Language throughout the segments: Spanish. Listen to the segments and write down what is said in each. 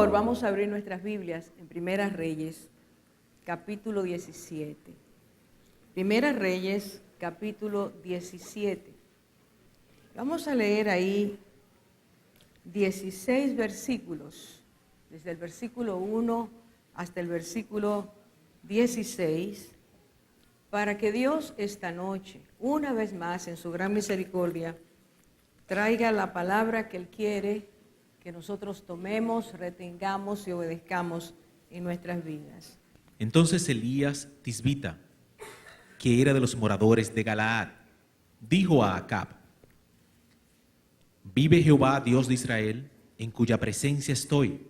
favor, vamos a abrir nuestras Biblias en Primera Reyes, capítulo 17. Primera Reyes, capítulo 17. Vamos a leer ahí 16 versículos, desde el versículo 1 hasta el versículo 16, para que Dios esta noche, una vez más en su gran misericordia, traiga la palabra que Él quiere que nosotros tomemos, retengamos y obedezcamos en nuestras vidas. Entonces Elías Tisbita, que era de los moradores de Galaad, dijo a Acab: vive Jehová, Dios de Israel, en cuya presencia estoy,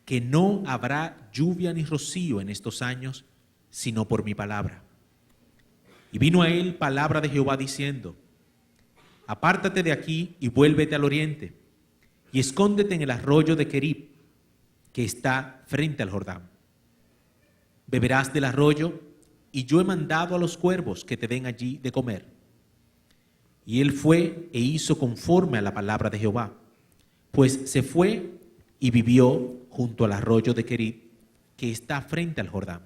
que no habrá lluvia ni rocío en estos años, sino por mi palabra. Y vino a él palabra de Jehová diciendo: apártate de aquí y vuélvete al oriente, y escóndete en el arroyo de Querib, que está frente al Jordán. Beberás del arroyo, y yo he mandado a los cuervos que te den allí de comer. Y él fue e hizo conforme a la palabra de Jehová, pues se fue y vivió junto al arroyo de Querib, que está frente al Jordán.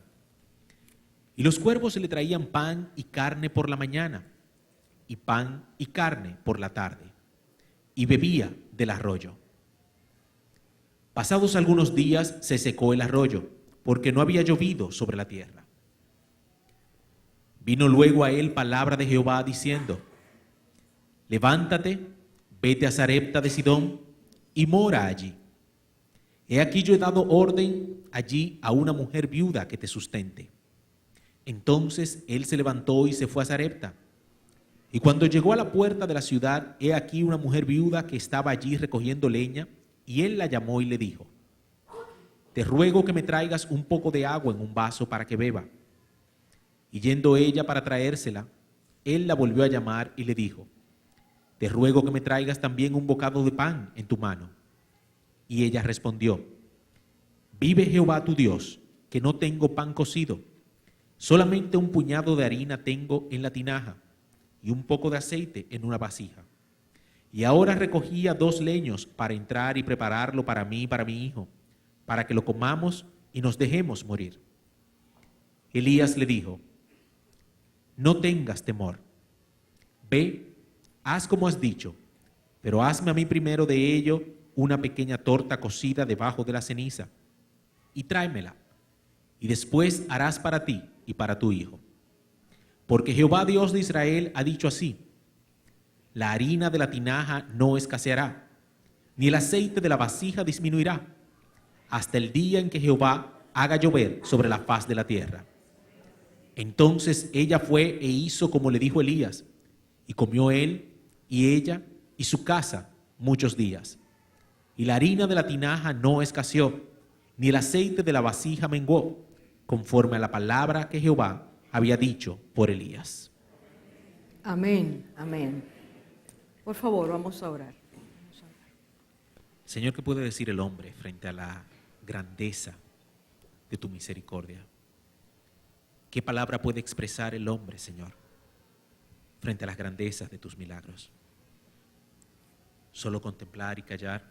Y los cuervos le traían pan y carne por la mañana, y pan y carne por la tarde, y bebía del arroyo. Pasados algunos días se secó el arroyo, porque no había llovido sobre la tierra. Vino luego a él palabra de Jehová diciendo: levántate, vete a Sarepta de Sidón y mora allí. He aquí yo he dado orden allí a una mujer viuda que te sustente. Entonces él se levantó y se fue a Sarepta. Y cuando llegó a la puerta de la ciudad, he aquí una mujer viuda que estaba allí recogiendo leña, y él la llamó y le dijo: te ruego que me traigas un poco de agua en un vaso para que beba. Y yendo ella para traérsela, él la volvió a llamar y le dijo: te ruego que me traigas también un bocado de pan en tu mano. Y ella respondió: vive Jehová tu Dios, que no tengo pan cocido, solamente un puñado de harina tengo en la tinaja, y un poco de aceite en una vasija. Y ahora recogía 2 leños para entrar y prepararlo para mí y para mi hijo, para que lo comamos y nos dejemos morir. Elías le dijo: no tengas temor. Ve, haz como has dicho, pero hazme a mí primero de ello una pequeña torta cocida debajo de la ceniza, y tráemela, y después harás para ti y para tu hijo. Porque Jehová Dios de Israel ha dicho así: la harina de la tinaja no escaseará, ni el aceite de la vasija disminuirá, hasta el día en que Jehová haga llover sobre la faz de la tierra. Entonces ella fue e hizo como le dijo Elías, y comió él y ella y su casa muchos días. Y la harina de la tinaja no escaseó, ni el aceite de la vasija menguó, conforme a la palabra que Jehová había dicho por Elías. Amén, amén. Por favor, vamos a orar. Señor, ¿qué puede decir el hombre frente a la grandeza de tu misericordia? ¿Qué palabra puede expresar el hombre, Señor, frente a las grandezas de tus milagros? Solo contemplar y callar.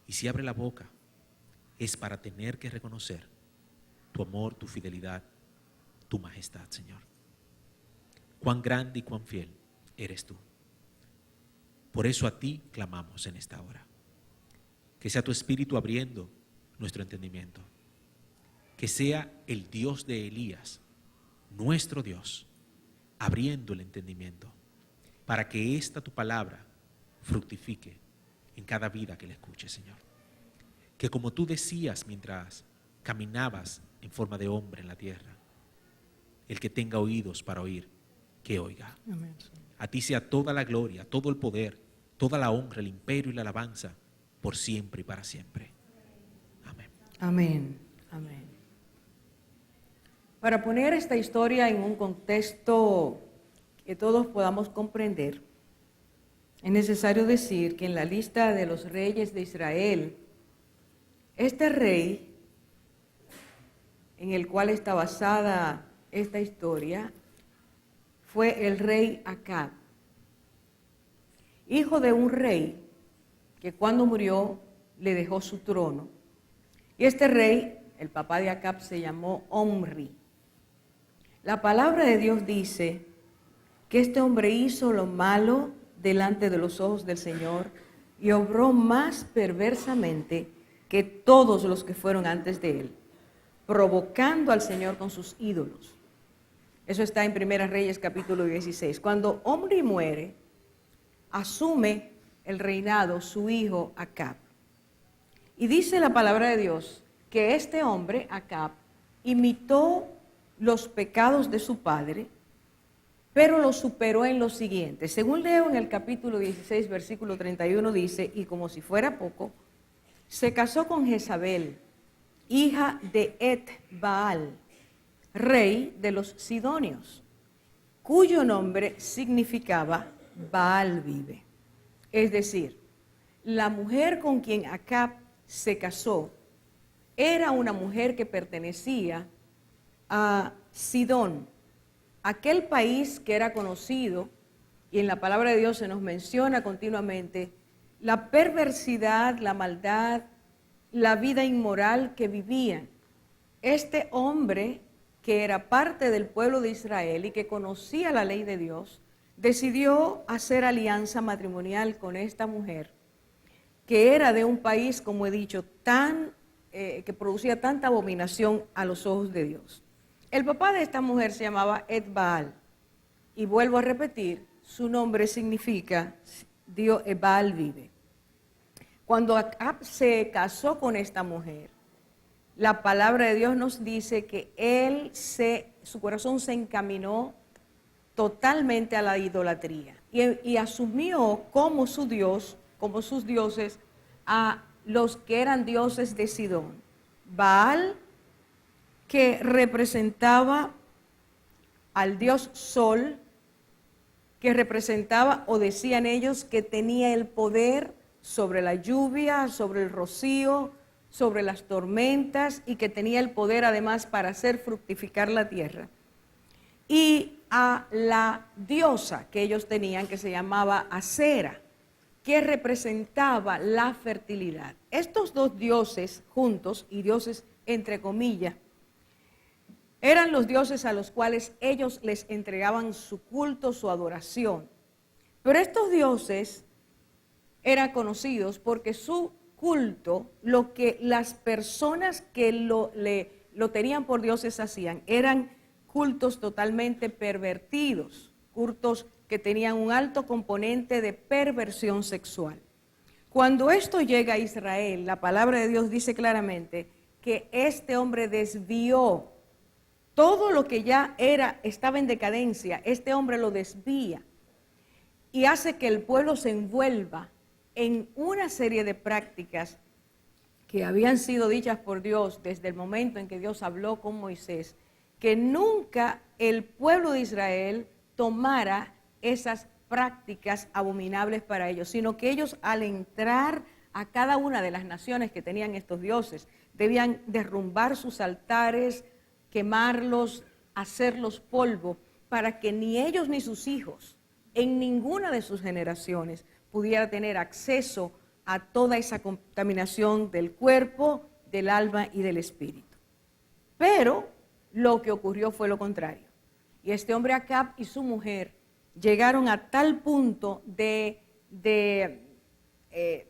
Y si abre la boca, es para tener que reconocer tu amor, tu fidelidad, tu majestad, Señor. Cuán grande y cuán fiel eres tú. Por eso a ti clamamos en esta hora. Que sea tu Espíritu abriendo nuestro entendimiento. Que sea el Dios de Elías, nuestro Dios, abriendo el entendimiento, para que esta tu palabra fructifique en cada vida que la escuche, Señor. Que como tú decías mientras caminabas en forma de hombre en la tierra, el que tenga oídos para oír, que oiga. Amén. A ti sea toda la gloria, todo el poder, toda la honra, el imperio y la alabanza, por siempre y para siempre. Amén. Amén, amén. Para poner esta historia en un contexto que todos podamos comprender, es necesario decir que en la lista de los reyes de Israel, este rey, en el cual está basada esta historia, fue el rey Acab, hijo de un rey que cuando murió le dejó su trono. Y este rey, el papá de Acab, se llamó Omri. La palabra de Dios dice que este hombre hizo lo malo delante de los ojos del Señor y obró más perversamente que todos los que fueron antes de él, provocando al Señor con sus ídolos. Eso está en Primera Reyes capítulo 16. Cuando Omri muere, asume el reinado su hijo Acab. Y dice la palabra de Dios que este hombre, Acab, imitó los pecados de su padre, pero lo superó en lo siguiente. Según leo en el capítulo 16, versículo 31, dice, y como si fuera poco, se casó con Jezabel, hija de Et-Baal, rey de los Sidonios, cuyo nombre significaba Baal vive. Es decir, la mujer con quien Acab se casó era una mujer que pertenecía a Sidón, aquel país que era conocido, y en la palabra de Dios se nos menciona continuamente, la perversidad, la maldad, la vida inmoral que vivían. Este hombre, que era parte del pueblo de Israel y que conocía la ley de Dios, decidió hacer alianza matrimonial con esta mujer, que era de un país, como he dicho, que producía tanta abominación a los ojos de Dios. El papá de esta mujer se llamaba Et-Baal, y vuelvo a repetir, su nombre significa Dios Baal vive. Cuando Acab se casó con esta mujer, la palabra de Dios nos dice que su corazón se encaminó totalmente a la idolatría y asumió como su Dios, como sus dioses, a los que eran dioses de Sidón. Baal, que representaba al dios Sol, que representaba, o decían ellos, que tenía el poder sobre la lluvia, sobre el rocío, sobre las tormentas, y que tenía el poder además para hacer fructificar la tierra. Y a la diosa que ellos tenían, que se llamaba Acera, que representaba la fertilidad. Estos dos dioses juntos, y dioses entre comillas, eran los dioses a los cuales ellos les entregaban su culto, su adoración. Pero estos dioses eran conocidos porque su culto, lo que las personas que lo tenían por dioses hacían, eran cultos totalmente pervertidos, cultos que tenían un alto componente de perversión sexual. Cuando esto llega a Israel, la palabra de Dios dice claramente que este hombre desvió todo lo que ya estaba en decadencia. Este hombre lo desvía y hace que el pueblo se envuelva en una serie de prácticas que habían sido dichas por Dios desde el momento en que Dios habló con Moisés, que nunca el pueblo de Israel tomara esas prácticas abominables para ellos, sino que ellos, al entrar a cada una de las naciones que tenían estos dioses, debían derrumbar sus altares, quemarlos, hacerlos polvo, para que ni ellos ni sus hijos, en ninguna de sus generaciones, pudiera tener acceso a toda esa contaminación del cuerpo, del alma y del espíritu. Pero lo que ocurrió fue lo contrario. Y este hombre Acab y su mujer llegaron a tal punto de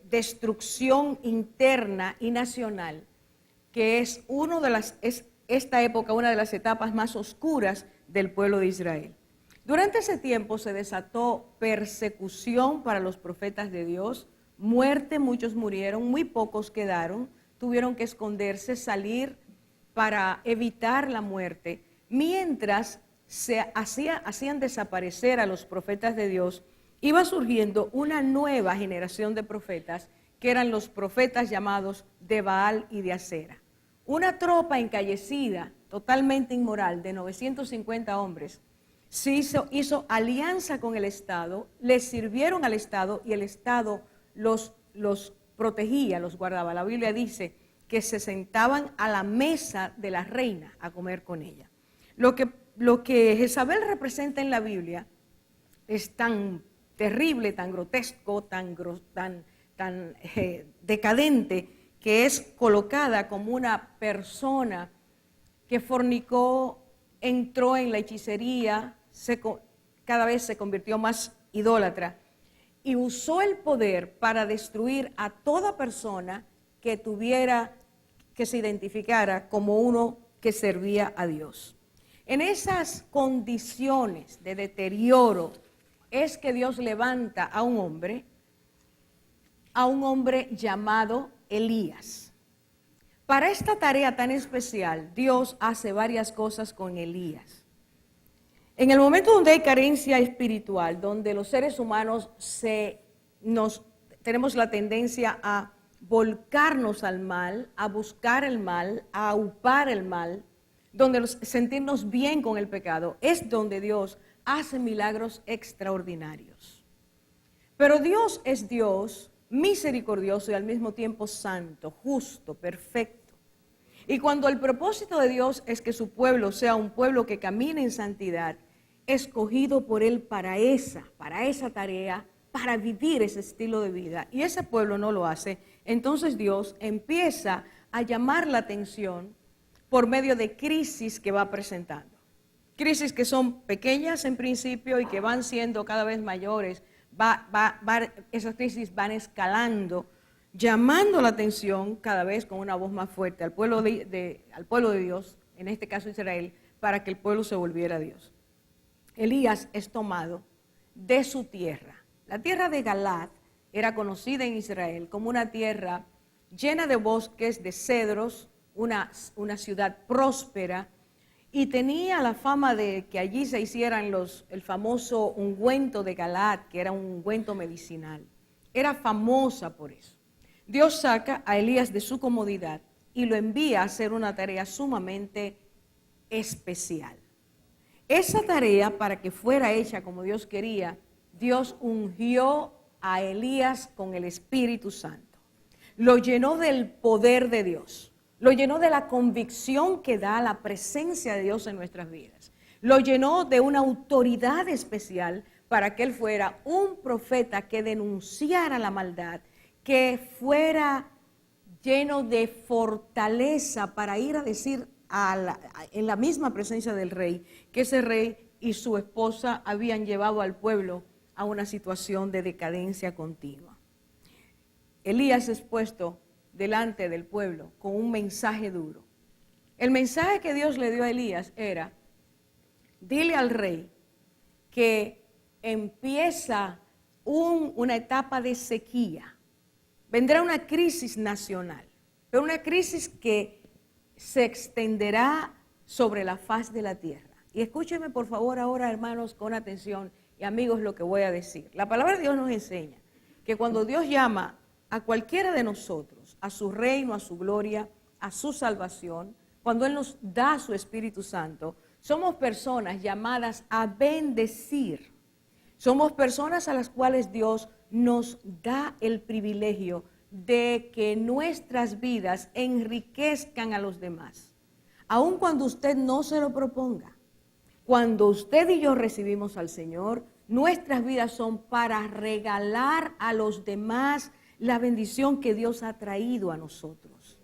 destrucción interna y nacional, que es esta época una de las etapas más oscuras del pueblo de Israel. Durante ese tiempo se desató persecución para los profetas de Dios, muerte, muchos murieron, muy pocos quedaron, tuvieron que esconderse, salir para evitar la muerte, mientras se hacían desaparecer a los profetas de Dios. Iba surgiendo una nueva generación de profetas, que eran los profetas llamados de Baal y de Acera. Una tropa encallecida, totalmente inmoral, de 950 hombres, hizo alianza con el Estado, les sirvieron al Estado y el Estado los protegía, los guardaba. La Biblia dice que se sentaban a la mesa de la reina a comer con ella. Lo que Jezabel representa en la Biblia es tan terrible, tan grotesco, tan tan decadente, que es colocada como una persona que fornicó, entró en la hechicería, cada vez se convirtió más idólatra y usó el poder para destruir a toda persona que se identificara como uno que servía a Dios. En esas condiciones de deterioro es que Dios levanta a un hombre llamado Elías. Para esta tarea tan especial, Dios hace varias cosas con Elías. En el momento donde hay carencia espiritual, donde los seres humanos tenemos la tendencia a volcarnos al mal, a buscar el mal, a aupar el mal, donde sentirnos bien con el pecado, es donde Dios hace milagros extraordinarios. Pero Dios es Dios misericordioso y al mismo tiempo santo, justo, perfecto. Y cuando el propósito de Dios es que su pueblo sea un pueblo que camine en santidad, escogido por Él para esa tarea, para vivir ese estilo de vida, y ese pueblo no lo hace, entonces Dios empieza a llamar la atención por medio de crisis que va presentando. Crisis que son pequeñas en principio y que van siendo cada vez mayores. Esas crisis van escalando, llamando la atención cada vez con una voz más fuerte al pueblo de Dios, en este caso Israel, para que el pueblo se volviera a Dios. Elías es tomado de su tierra. La tierra de Galaad era conocida en Israel como una tierra llena de bosques, de cedros, una ciudad próspera, y tenía la fama de que allí se hicieran el famoso ungüento de Galaad, que era un ungüento medicinal. Era famosa por eso. Dios saca a Elías de su comodidad y lo envía a hacer una tarea sumamente especial. Esa tarea, para que fuera hecha como Dios quería, Dios ungió a Elías con el Espíritu Santo. Lo llenó del poder de Dios. Lo llenó de la convicción que da la presencia de Dios en nuestras vidas. Lo llenó de una autoridad especial para que él fuera un profeta que denunciara la maldad, que fuera lleno de fortaleza para ir a decir en la misma presencia del rey, que ese rey y su esposa habían llevado al pueblo a una situación de decadencia continua. Elías es puesto delante del pueblo con un mensaje duro. El mensaje que Dios le dio a Elías era: dile al rey que empieza una etapa de sequía. Vendrá una crisis nacional, pero una crisis que se extenderá sobre la faz de la tierra. Y escúchenme por favor ahora, hermanos, con atención, y amigos, lo que voy a decir. La palabra de Dios nos enseña que cuando Dios llama a cualquiera de nosotros, a su reino, a su gloria, a su salvación, cuando Él nos da su Espíritu Santo, somos personas llamadas a bendecir. Somos personas a las cuales Dios nos da el privilegio de que nuestras vidas enriquezcan a los demás. Aun cuando usted no se lo proponga, cuando usted y yo recibimos al Señor, nuestras vidas son para regalar a los demás la bendición que Dios ha traído a nosotros.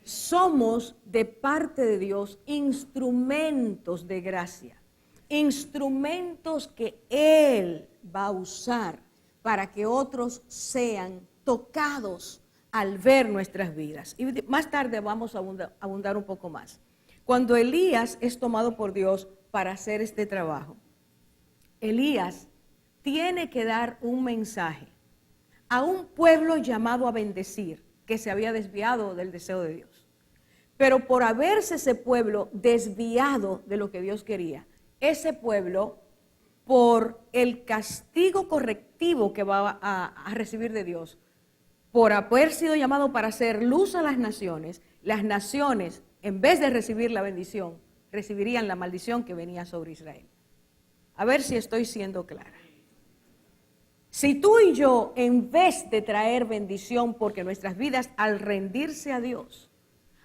Somos de parte de Dios instrumentos de gracia, instrumentos que Él va a usar para que otros sean tocados al ver nuestras vidas. Y más tarde vamos a abundar un poco más. Cuando Elías es tomado por Dios para hacer este trabajo, Elías tiene que dar un mensaje a un pueblo llamado a bendecir, que se había desviado del deseo de Dios. Pero por haberse ese pueblo desviado de lo que Dios quería, ese pueblo, por el castigo correctivo que va a recibir de Dios, por haber sido llamado para hacer luz a las naciones, en vez de recibir la bendición, recibirían la maldición que venía sobre Israel. A ver si estoy siendo clara. Si tú y yo, en vez de traer bendición, porque nuestras vidas al rendirse a Dios,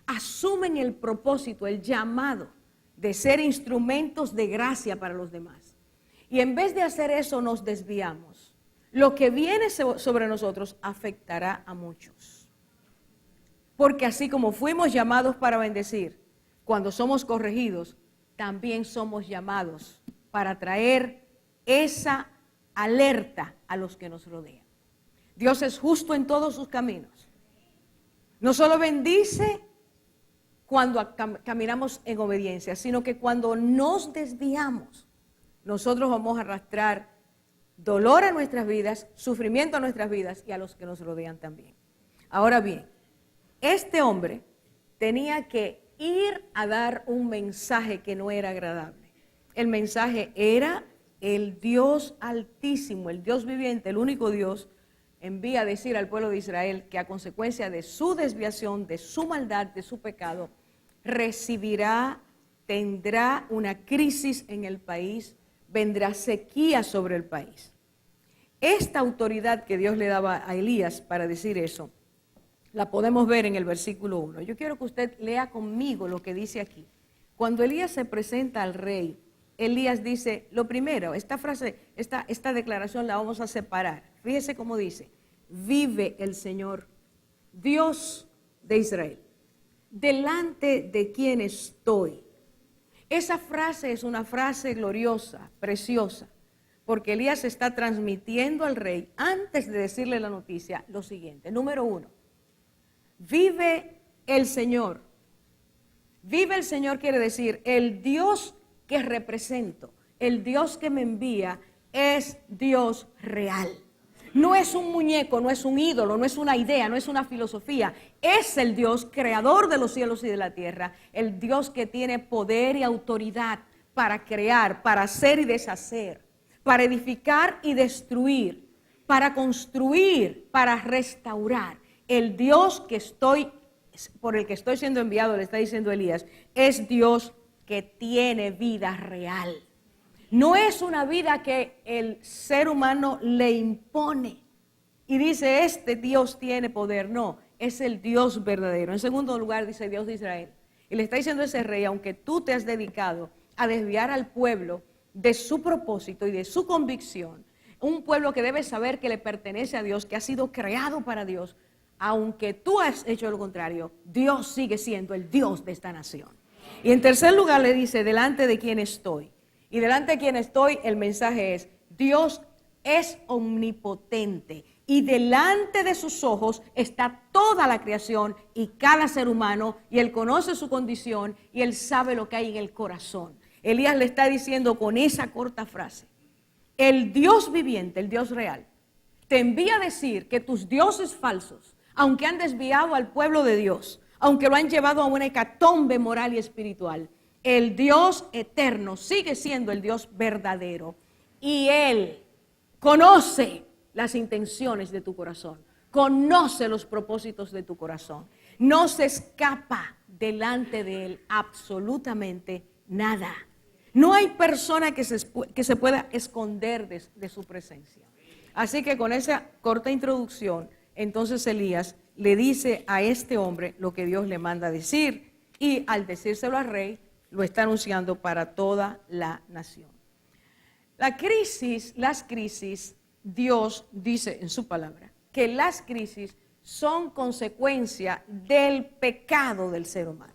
asumen el propósito, el llamado de ser instrumentos de gracia para los demás, y en vez de hacer eso nos desviamos, lo que viene sobre nosotros afectará a muchos. Porque así como fuimos llamados para bendecir, cuando somos corregidos, también somos llamados para traer esa alerta a los que nos rodean. Dios es justo en todos sus caminos. No solo bendice cuando caminamos en obediencia, sino que cuando nos desviamos, nosotros vamos a arrastrar dolor a nuestras vidas, sufrimiento a nuestras vidas y a los que nos rodean también. Ahora bien, este hombre tenía que ir a dar un mensaje que no era agradable. El mensaje era: el Dios altísimo, el Dios viviente, el único Dios, envía a decir al pueblo de Israel que a consecuencia de su desviación, de su maldad, de su pecado, tendrá una crisis en el país, vendrá sequía sobre el país. Esta autoridad que Dios le daba a Elías para decir eso, la podemos ver en el versículo 1. Yo quiero que usted lea conmigo lo que dice aquí. Cuando Elías se presenta al rey, Elías dice, lo primero, esta frase, esta declaración la vamos a separar. Fíjese cómo dice: vive el Señor, Dios de Israel, delante de quien estoy. Esa frase es una frase gloriosa, preciosa, porque Elías está transmitiendo al rey, antes de decirle la noticia, lo siguiente. Número 1, vive el Señor. Vive el Señor quiere decir, el Dios que represento, el Dios que me envía, es Dios real. No es un muñeco, no es un ídolo, no es una idea, no es una filosofía. Es el Dios creador de los cielos y de la tierra, el Dios que tiene poder y autoridad para crear, para hacer y deshacer, para edificar y destruir, para construir, para restaurar. El Dios por el que estoy siendo enviado, le está diciendo Elías, es Dios que tiene vida real. No es una vida que el ser humano le impone y dice, este Dios tiene poder. No, es el Dios verdadero. En segundo lugar, dice Dios de Israel. Y le está diciendo a ese rey, aunque tú te has dedicado a desviar al pueblo de su propósito y de su convicción, un pueblo que debe saber que le pertenece a Dios, que ha sido creado para Dios, aunque tú has hecho lo contrario, Dios sigue siendo el Dios de esta nación. Y en tercer lugar le dice, delante de quien estoy. Y delante de quien estoy, el mensaje es, Dios es omnipotente y delante de sus ojos está toda la creación y cada ser humano, y Él conoce su condición y Él sabe lo que hay en el corazón. Elías le está diciendo con esa corta frase, el Dios viviente, el Dios real, te envía a decir que tus dioses falsos, aunque han desviado al pueblo de Dios, aunque lo han llevado a una hecatombe moral y espiritual, el Dios eterno sigue siendo el Dios verdadero y Él conoce las intenciones de tu corazón, conoce los propósitos de tu corazón. No se escapa delante de Él absolutamente nada. No hay persona que se pueda esconder de su presencia. Así que con esa corta introducción, entonces Elías le dice a este hombre lo que Dios le manda decir y al decírselo al rey, lo está anunciando para toda la nación. Las crisis, Dios dice en su palabra que las crisis son consecuencia del pecado del ser humano.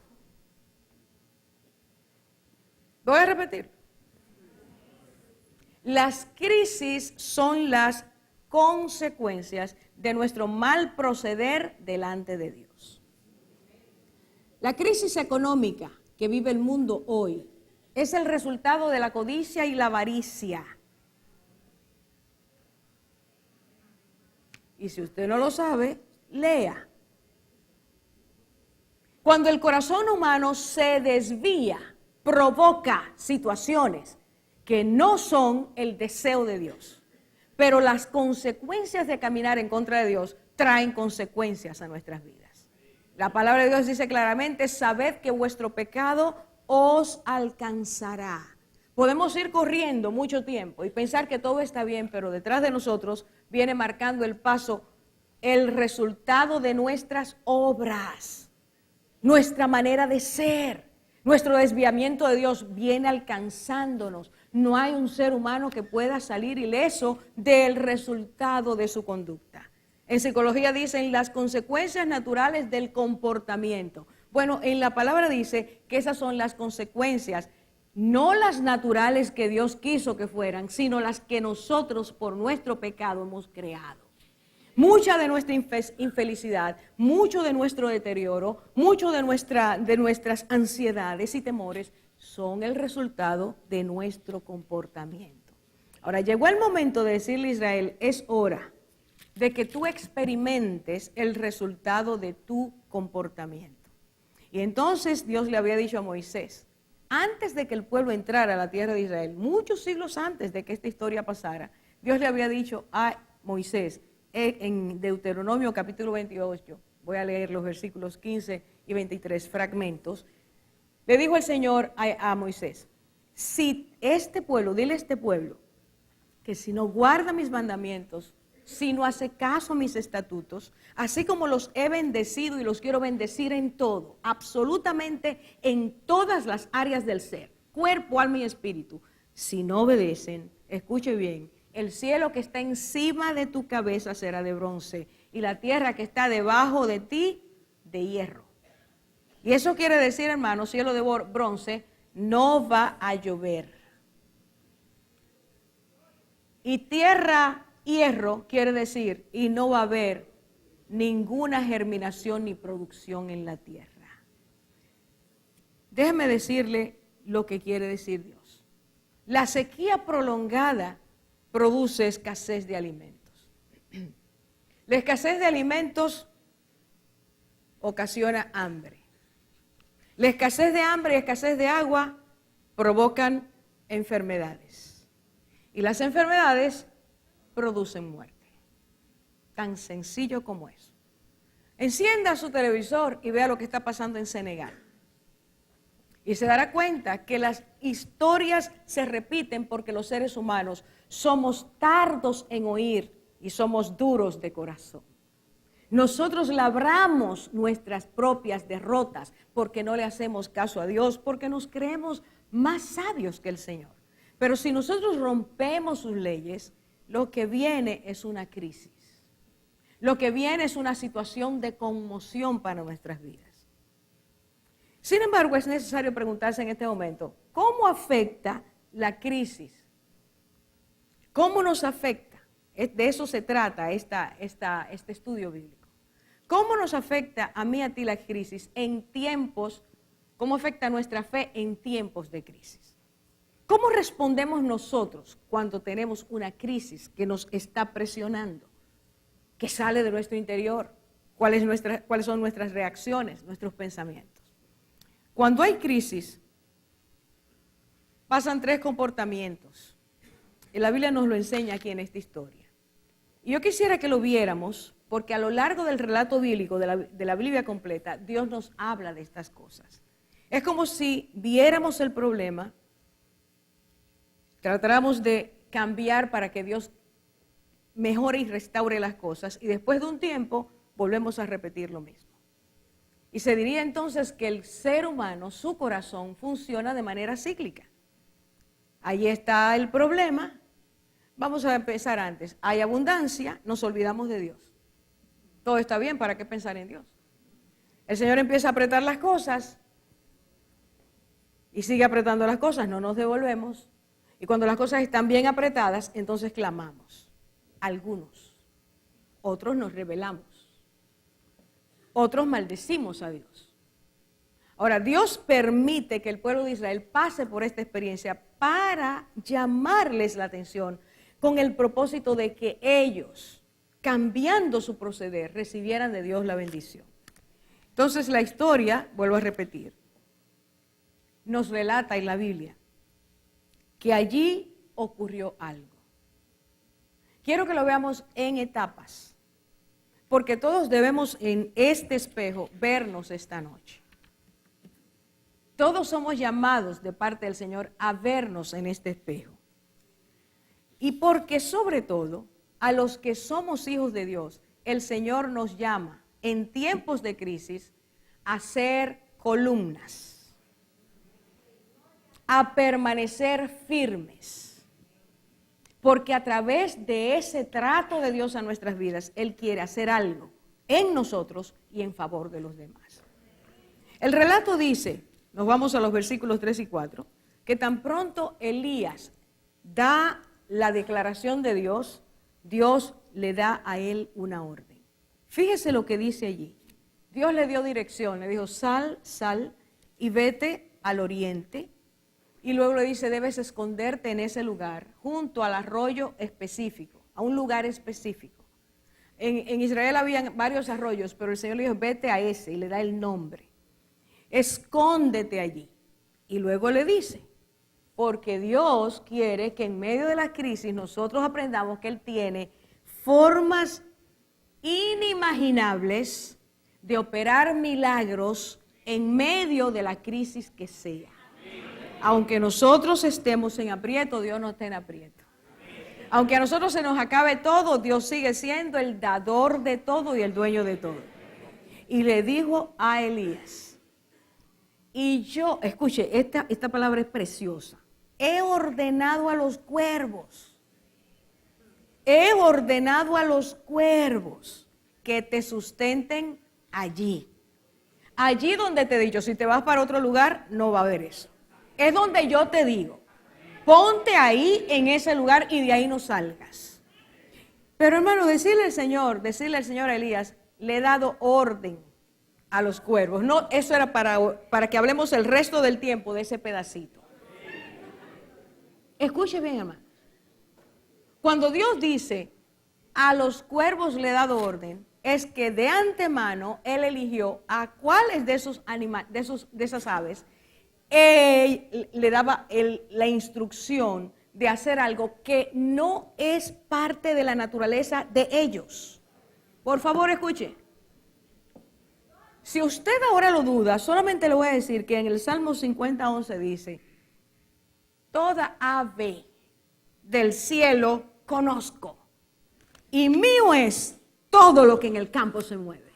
Voy a repetir. Las crisis son las consecuencias de nuestro mal proceder delante de Dios. La crisis económica que vive el mundo hoy es el resultado de la codicia y la avaricia. Y si usted no lo sabe, lea. Cuando el corazón humano se desvía, provoca situaciones que no son el deseo de Dios. Pero las consecuencias de caminar en contra de Dios traen consecuencias a nuestras vidas. La palabra de Dios dice claramente, sabed que vuestro pecado os alcanzará. Podemos ir corriendo mucho tiempo y pensar que todo está bien, pero detrás de nosotros viene marcando el paso el resultado de nuestras obras, nuestra manera de ser, Nuestro desviamiento de Dios viene alcanzándonos. No hay un ser humano que pueda salir ileso del resultado de su conducta. En psicología dicen las consecuencias naturales del comportamiento. Bueno, en la palabra dice que esas son las consecuencias, no las naturales que Dios quiso que fueran, sino las que nosotros por nuestro pecado hemos creado. Mucha de nuestra infelicidad, mucho de nuestro deterioro, mucho de nuestras ansiedades y temores son el resultado de nuestro comportamiento. Ahora, llegó el momento de decirle a Israel, es hora de que tú experimentes el resultado de tu comportamiento. Y entonces Dios le había dicho a Moisés, antes de que el pueblo entrara a la tierra de Israel, muchos siglos antes de que esta historia pasara, Dios le había dicho a Moisés, en Deuteronomio capítulo 28, voy a leer los versículos 15 y 23, fragmentos, le dijo el Señor a Moisés, si este pueblo, dile a este pueblo, que si no guarda mis mandamientos, si no hace caso a mis estatutos, así como los he bendecido y los quiero bendecir en todo, absolutamente en todas las áreas del ser, cuerpo, alma y espíritu, si no obedecen, escuche bien, el cielo que está encima de tu cabeza será de bronce y la tierra que está debajo de ti de hierro. Y eso quiere decir, hermano, cielo de bronce, no va a llover. Y tierra, hierro, quiere decir, y no va a haber ninguna germinación ni producción en la tierra. Déjeme decirle lo que quiere decir Dios. La sequía prolongada produce escasez de alimentos. La escasez de alimentos ocasiona hambre. La escasez de hambre y escasez de agua provocan enfermedades. Y las enfermedades producen muerte. Tan sencillo como eso. Encienda su televisor y vea lo que está pasando en Senegal. Y se dará cuenta que las historias se repiten porque los seres humanos somos tardos en oír y somos duros de corazón. Nosotros labramos nuestras propias derrotas porque no le hacemos caso a Dios, porque nos creemos más sabios que el Señor. Pero si nosotros rompemos sus leyes, lo que viene es una crisis. Lo que viene es una situación de conmoción para nuestras vidas. Sin embargo, es necesario preguntarse en este momento, ¿cómo afecta la crisis? ¿Cómo nos afecta? De eso se trata este estudio bíblico. ¿Cómo nos afecta a mí y a ti la crisis en tiempos, cómo afecta nuestra fe en tiempos de crisis? ¿Cómo respondemos nosotros cuando tenemos una crisis que nos está presionando, que sale de nuestro interior? ¿Cuáles son nuestras reacciones, nuestros pensamientos? Cuando hay crisis, pasan 3 comportamientos. Y la Biblia nos lo enseña aquí en esta historia. Y yo quisiera que lo viéramos, porque a lo largo del relato bíblico, de la Biblia completa, Dios nos habla de estas cosas. Es como si viéramos el problema, tratáramos de cambiar para que Dios mejore y restaure las cosas, y después de un tiempo volvemos a repetir lo mismo. Y se diría entonces que el ser humano, su corazón, funciona de manera cíclica. Ahí está el problema. Vamos a empezar antes. Hay abundancia, nos olvidamos de Dios. Todo está bien, ¿para qué pensar en Dios? El Señor empieza a apretar las cosas y sigue apretando las cosas, no nos devolvemos. Y cuando las cosas están bien apretadas, entonces clamamos. Algunos. Otros nos rebelamos. Otros maldecimos a Dios. Ahora, Dios permite que el pueblo de Israel pase por esta experiencia para llamarles la atención con el propósito de que ellos, cambiando su proceder, recibieran de Dios la bendición. Entonces la historia, vuelvo a repetir, nos relata en la Biblia que allí ocurrió algo. Quiero que lo veamos en etapas. Porque todos debemos en este espejo vernos esta noche. Todos somos llamados de parte del Señor a vernos en este espejo. Y porque sobre todo a los que somos hijos de Dios, el Señor nos llama en tiempos de crisis a ser columnas. a permanecer firmes. Porque a través de ese trato de Dios a nuestras vidas, Él quiere hacer algo en nosotros y en favor de los demás. El relato dice, nos vamos a los versículos 3 y 4, que tan pronto Elías da la declaración de Dios, Dios le da a él una orden. Fíjese lo que dice allí. Dios le dio dirección, le dijo, sal y vete al oriente. Y luego le dice, debes esconderte en ese lugar, junto al arroyo específico, a un lugar específico. En Israel había varios arroyos, pero el Señor le dijo, vete a ese, y le da el nombre. Escóndete allí. Y luego le dice, porque Dios quiere que en medio de la crisis nosotros aprendamos que Él tiene formas inimaginables de operar milagros en medio de la crisis que sea. Aunque nosotros estemos en aprieto, Dios no está en aprieto. Aunque a nosotros se nos acabe todo, Dios sigue siendo el dador de todo y el dueño de todo. Y le dijo a Elías, y yo, escuche, esta palabra es preciosa. He ordenado a los cuervos que te sustenten allí. Allí donde te he dicho, si te vas para otro lugar, no va a haber eso. Es donde yo te digo, ponte ahí en ese lugar y de ahí no salgas. Pero hermano, decirle al Señor a Elías, le he dado orden a los cuervos. No, eso era para que hablemos el resto del tiempo de ese pedacito. Escuche bien, hermano. Cuando Dios dice, a los cuervos le he dado orden, es que de antemano Él eligió a cuáles de esos animales, de esas aves, le daba la instrucción de hacer algo que no es parte de la naturaleza de ellos. Por favor, escuche. Si usted ahora lo duda, solamente le voy a decir que en el Salmo 50:11 dice, toda ave del cielo conozco, y mío es todo lo que en el campo se mueve.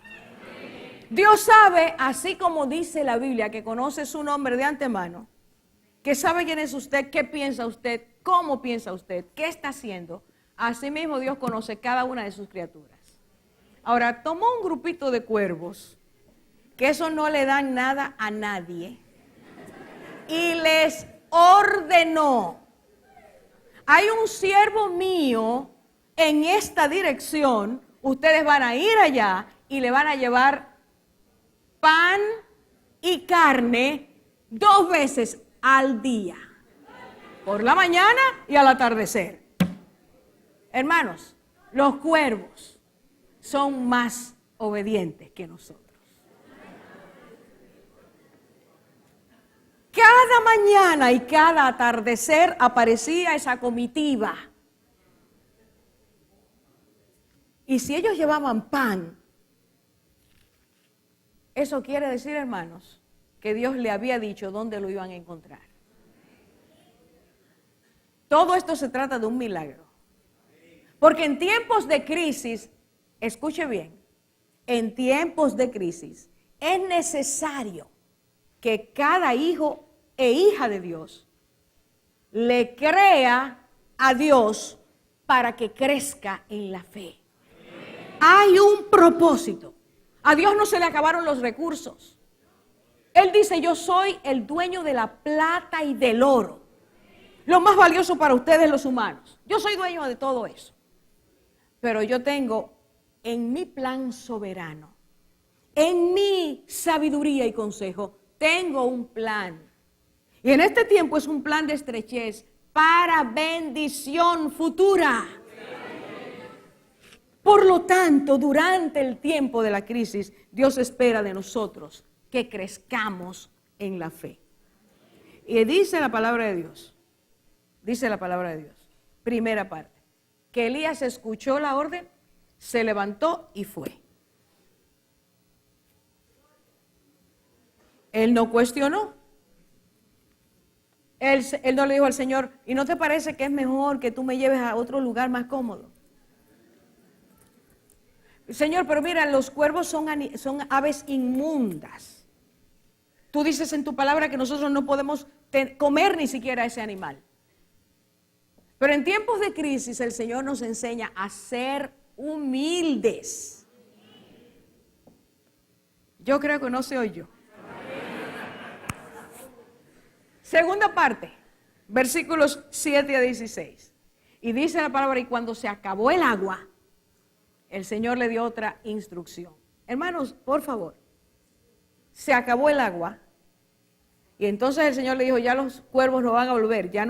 Dios sabe, así como dice la Biblia, que conoce su nombre de antemano, que sabe quién es usted, qué piensa usted, cómo piensa usted, qué está haciendo. Asimismo Dios conoce cada una de sus criaturas. Ahora, tomó un grupito de cuervos, que eso no le dan nada a nadie, y les ordenó, hay un siervo mío en esta dirección, ustedes van a ir allá y le van a llevar pan y carne 2 veces al día, por la mañana y al atardecer. Hermanos, los cuervos son más obedientes que nosotros. Cada mañana y cada atardecer aparecía esa comitiva. Y si ellos llevaban pan, eso quiere decir, hermanos, que Dios le había dicho dónde lo iban a encontrar. Todo esto se trata de un milagro. Porque en tiempos de crisis, escuche bien, en tiempos de crisis es necesario que cada hijo e hija de Dios le crea a Dios para que crezca en la fe. Hay un propósito. A Dios no se le acabaron los recursos. Él dice, yo soy el dueño de la plata y del oro. Lo más valioso para ustedes los humanos. Yo soy dueño de todo eso. Pero yo tengo en mi plan soberano, en mi sabiduría y consejo, tengo un plan. Y en este tiempo es un plan de estrechez para bendición futura. Por lo tanto, durante el tiempo de la crisis, Dios espera de nosotros que crezcamos en la fe. Y dice la palabra de Dios, primera parte, que Elías escuchó la orden, se levantó y fue. Él no cuestionó. Él no le dijo al Señor, ¿y no te parece que es mejor que tú me lleves a otro lugar más cómodo? Señor, pero mira, los cuervos son aves inmundas. Tú dices en tu palabra que nosotros no podemos comer ni siquiera ese animal. Pero en tiempos de crisis el Señor nos enseña a ser humildes. Yo creo que no se oyó. Segunda parte, versículos 7 a 16. Y dice la palabra, y cuando se acabó el agua, el Señor le dio otra instrucción. Hermanos, por favor, se acabó el agua. Y entonces el Señor le dijo, ya los cuervos no van a volver, ya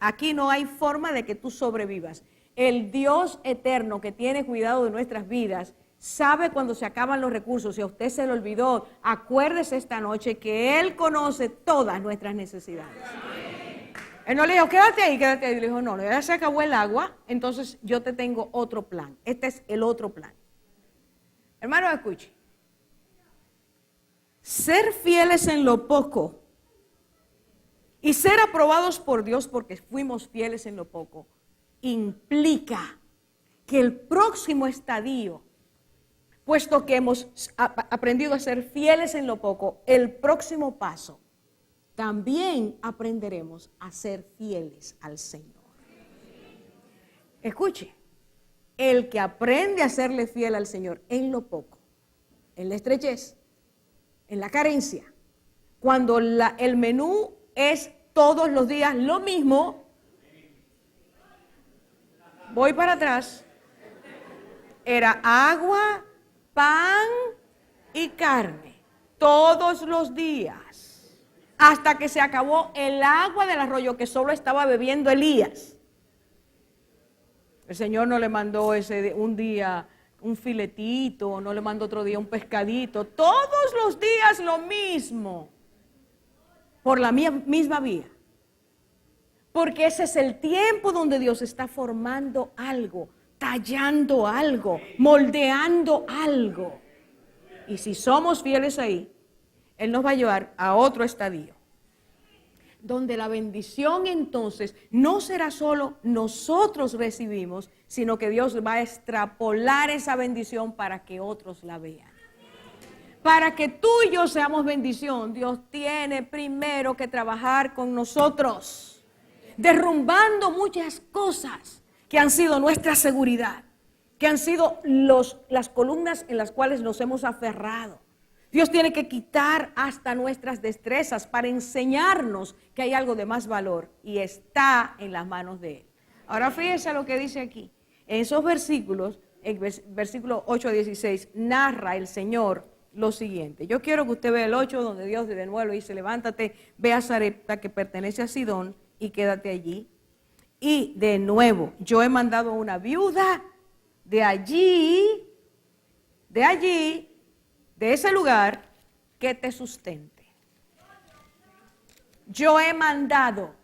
aquí no hay forma de que tú sobrevivas. El Dios eterno que tiene cuidado de nuestras vidas sabe cuando se acaban los recursos. Si a usted se le olvidó, acuérdese esta noche que Él conoce todas nuestras necesidades. Él no le dijo, quédate ahí. Le dijo, no, ya se acabó el agua, entonces yo te tengo otro plan. Este es el otro plan. Hermano, escuche. Ser fieles en lo poco y ser aprobados por Dios porque fuimos fieles en lo poco implica que el próximo estadio, puesto que hemos aprendido a ser fieles en lo poco, el próximo paso, también aprenderemos a ser fieles al Señor. Escuche, el que aprende a serle fiel al Señor en lo poco, en la estrechez, en la carencia, cuando el menú es todos los días lo mismo, voy para atrás, era agua, pan y carne, todos los días, hasta que se acabó el agua del arroyo que solo estaba bebiendo Elías. El Señor no le mandó un día un filetito, no le mandó otro día un pescadito, todos los días lo mismo, por la misma vía. Porque ese es el tiempo donde Dios está formando algo, tallando algo, moldeando algo. Y si somos fieles ahí, Él nos va a llevar a otro estadio, donde la bendición entonces no será solo nosotros recibimos, sino que Dios va a extrapolar esa bendición para que otros la vean. Para que tú y yo seamos bendición, Dios tiene primero que trabajar con nosotros, derrumbando muchas cosas que han sido nuestra seguridad, que han sido las columnas en las cuales nos hemos aferrado. Dios tiene que quitar hasta nuestras destrezas para enseñarnos que hay algo de más valor y está en las manos de Él. Ahora fíjense lo que dice aquí. En esos versículos, en versículo 8 a 16, narra el Señor lo siguiente. Yo quiero que usted vea el 8, donde Dios de nuevo dice, levántate, ve a Sarepta, que pertenece a Sidón, y quédate allí. Y de nuevo, yo he mandado una viuda de allí, de ese lugar, que te sustente. Yo he mandado.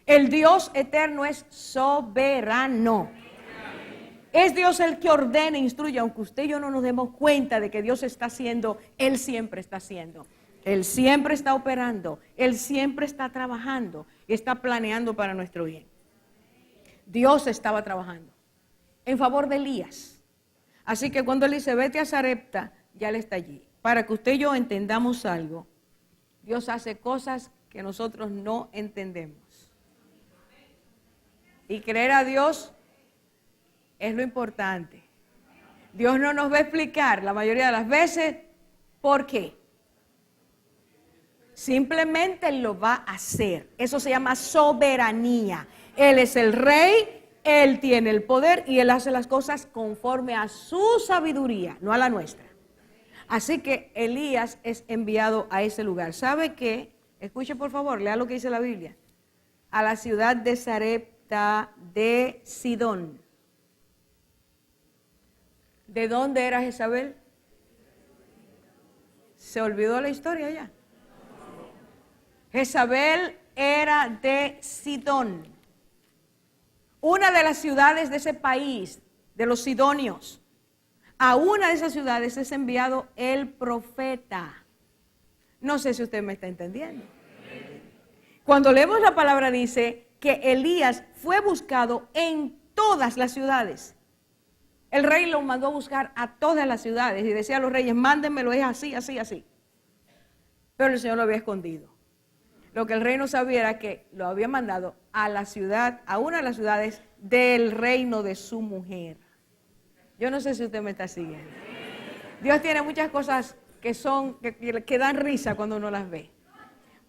El Dios eterno es soberano. Es Dios el que ordena e instruye, aunque usted y yo no nos demos cuenta de que Dios está haciendo, Él siempre está haciendo. Él siempre está operando, Él siempre está trabajando y está planeando para nuestro bien. Dios estaba trabajando en favor de Elías. Así que cuando Él dice, vete a Sarepta, ya Él está allí. Para que usted y yo entendamos algo, Dios hace cosas que nosotros no entendemos. Y creer a Dios es lo importante. Dios no nos va a explicar la mayoría de las veces por qué. Simplemente Él lo va a hacer. Eso se llama soberanía. Él es el rey, Él tiene el poder y Él hace las cosas conforme a su sabiduría, no a la nuestra. Así que Elías es enviado a ese lugar. ¿Sabe qué? Escuche por favor, lea lo que dice la Biblia. A la ciudad de Sarepta de Sidón. ¿De dónde era Jezabel? ¿Se olvidó la historia ya? Jezabel era de Sidón, una de las ciudades de ese país, de los sidonios. A una de esas ciudades es enviado el profeta. No sé si usted me está entendiendo. Cuando leemos la palabra dice que Elías fue buscado en todas las ciudades. El rey lo mandó a buscar a todas las ciudades y decía a los reyes, mándenmelo, es así, así, así. pero el Señor lo había escondido. Lo que el rey no sabía era que lo había mandado a la ciudad, a una de las ciudades del reino de su mujer. Yo no sé si usted me está siguiendo. Dios tiene muchas cosas que dan risa cuando uno las ve.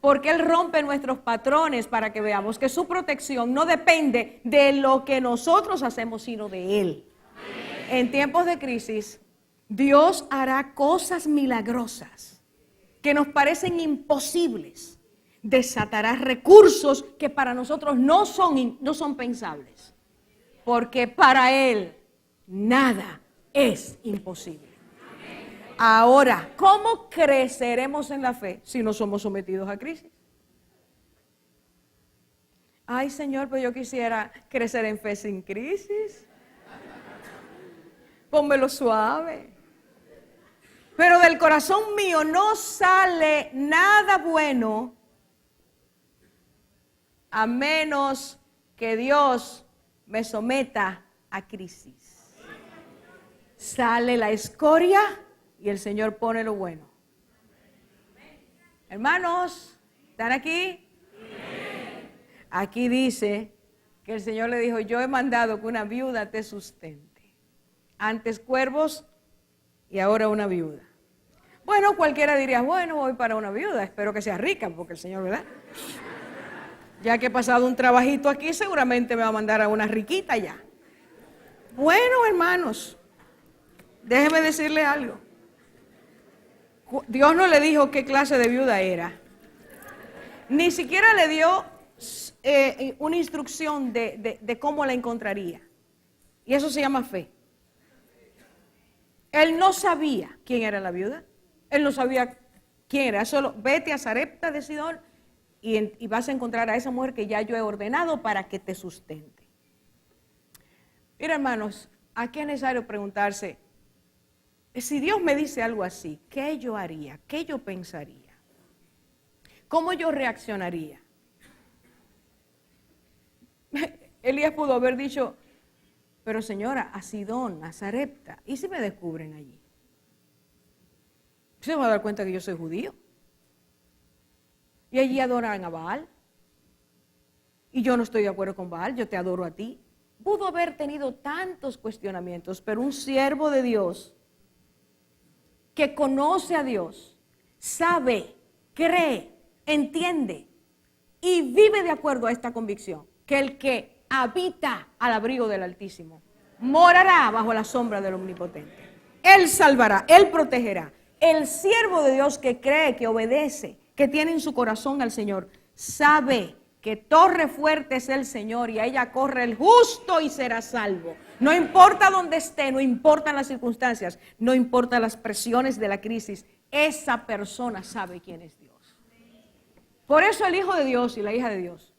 Porque Él rompe nuestros patrones para que veamos que su protección no depende de lo que nosotros hacemos, sino de Él. En tiempos de crisis, Dios hará cosas milagrosas que nos parecen imposibles. Desatará recursos que para nosotros no son pensables. Porque para Él nada es imposible. Ahora, ¿cómo creceremos en la fe si no somos sometidos a crisis? Ay, Señor, pero yo quisiera crecer en fe sin crisis. Pónmelo suave. Pero del corazón mío no sale nada bueno a menos que Dios me someta a crisis. Sale la escoria y el Señor pone lo bueno. Hermanos, ¿están aquí? Aquí dice que el Señor le dijo, yo he mandado que una viuda te sustente. Antes cuervos y ahora una viuda. Bueno, cualquiera diría, bueno, voy para una viuda, espero que sea rica, porque el Señor, ¿verdad? Ya que he pasado un trabajito aquí, seguramente me va a mandar a una riquita ya. Bueno, hermanos, déjeme decirle algo. Dios no le dijo qué clase de viuda era. Ni siquiera le dio una instrucción de cómo la encontraría. Y eso se llama fe. Él no sabía quién era la viuda. Él no sabía quién era. Solo vete a Sarepta de Sidón y vas a encontrar a esa mujer que ya yo he ordenado para que te sustente. Mira, hermanos, aquí es necesario preguntarse, si Dios me dice algo así, ¿qué yo haría? ¿Qué yo pensaría? ¿Cómo yo reaccionaría? Elías pudo haber dicho, pero señora, a Sidón, a Sarepta, ¿y si me descubren allí? Se va a dar cuenta que yo soy judío. Y allí adoran a Baal. Y yo no estoy de acuerdo con Baal, yo te adoro a ti. Pudo haber tenido tantos cuestionamientos, pero un siervo de Dios que conoce a Dios, sabe, cree, entiende y vive de acuerdo a esta convicción, que el que habita al abrigo del Altísimo morará bajo la sombra del Omnipotente. Él salvará, Él protegerá. El siervo de Dios que cree, que obedece, que tiene en su corazón al Señor, sabe que torre fuerte es el Señor y a ella corre el justo y será salvo. No importa dónde esté, no importan las circunstancias, no importan las presiones de la crisis, esa persona sabe quién es Dios. Por eso el Hijo de Dios y la hija de Dios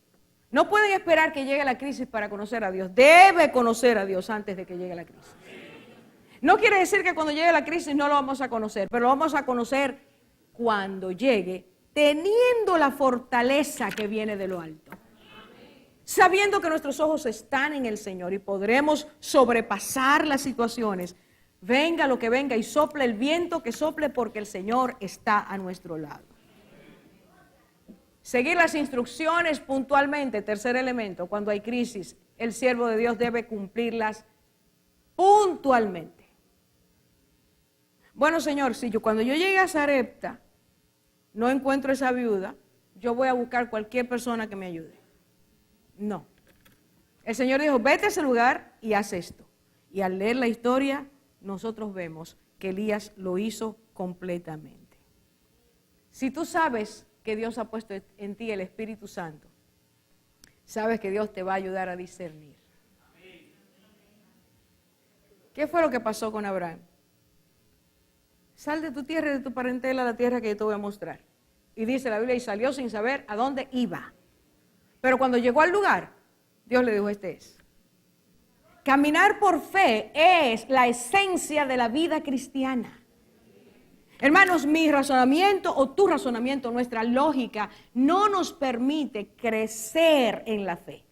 no pueden esperar que llegue la crisis para conocer a Dios. Debe conocer a Dios antes de que llegue la crisis. No quiere decir que cuando llegue la crisis no lo vamos a conocer, pero lo vamos a conocer cuando llegue, teniendo la fortaleza que viene de lo alto. Sabiendo que nuestros ojos están en el Señor y podremos sobrepasar las situaciones. Venga lo que venga y sople el viento que sople porque el Señor está a nuestro lado. Seguir las instrucciones puntualmente, tercer elemento, cuando hay crisis, el siervo de Dios debe cumplirlas puntualmente. Bueno, Señor, si cuando yo llegue a Sarepta no encuentro esa viuda, yo voy a buscar cualquier persona que me ayude. No. El Señor dijo, vete a ese lugar y haz esto. Y al leer la historia, nosotros vemos que Elías lo hizo completamente. Si tú sabes que Dios ha puesto en ti el Espíritu Santo, sabes que Dios te va a ayudar a discernir. ¿Qué fue lo que pasó con Abraham? Sal de tu tierra y de tu parentela a la tierra que yo te voy a mostrar. Y dice la Biblia, y salió sin saber a dónde iba. Pero cuando llegó al lugar, Dios le dijo, este es. Caminar por fe es la esencia de la vida cristiana. Hermanos, mi razonamiento o tu razonamiento, nuestra lógica, no nos permite crecer en la fe.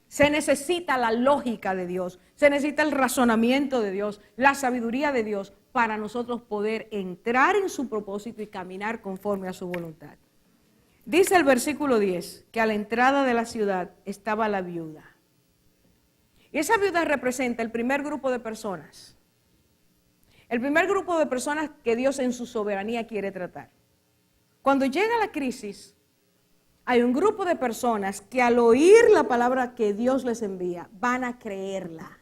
Se necesita la lógica de Dios, se necesita el razonamiento de Dios, la sabiduría de Dios para nosotros poder entrar en su propósito y caminar conforme a su voluntad. Dice el versículo 10 que a la entrada de la ciudad estaba la viuda. Y esa viuda representa el primer grupo de personas. El primer grupo de personas que Dios en su soberanía quiere tratar. Cuando llega la crisis, hay un grupo de personas que al oír la palabra que Dios les envía, van a creerla.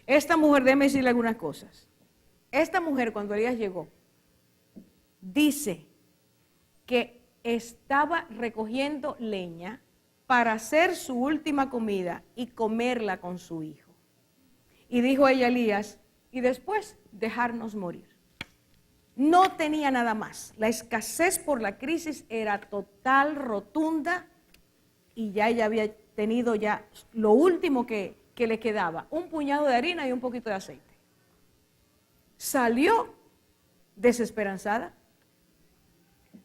Esta mujer, déjeme decirle algunas cosas. Esta mujer, cuando Elías llegó, dice que estaba recogiendo leña para hacer su última comida y comerla con su hijo. Y dijo ella a Elías, y después dejarnos morir. No tenía nada más. La escasez por la crisis era total, rotunda, y ya ella había tenido ya lo último que le quedaba, un puñado de harina y un poquito de aceite. Salió desesperanzada,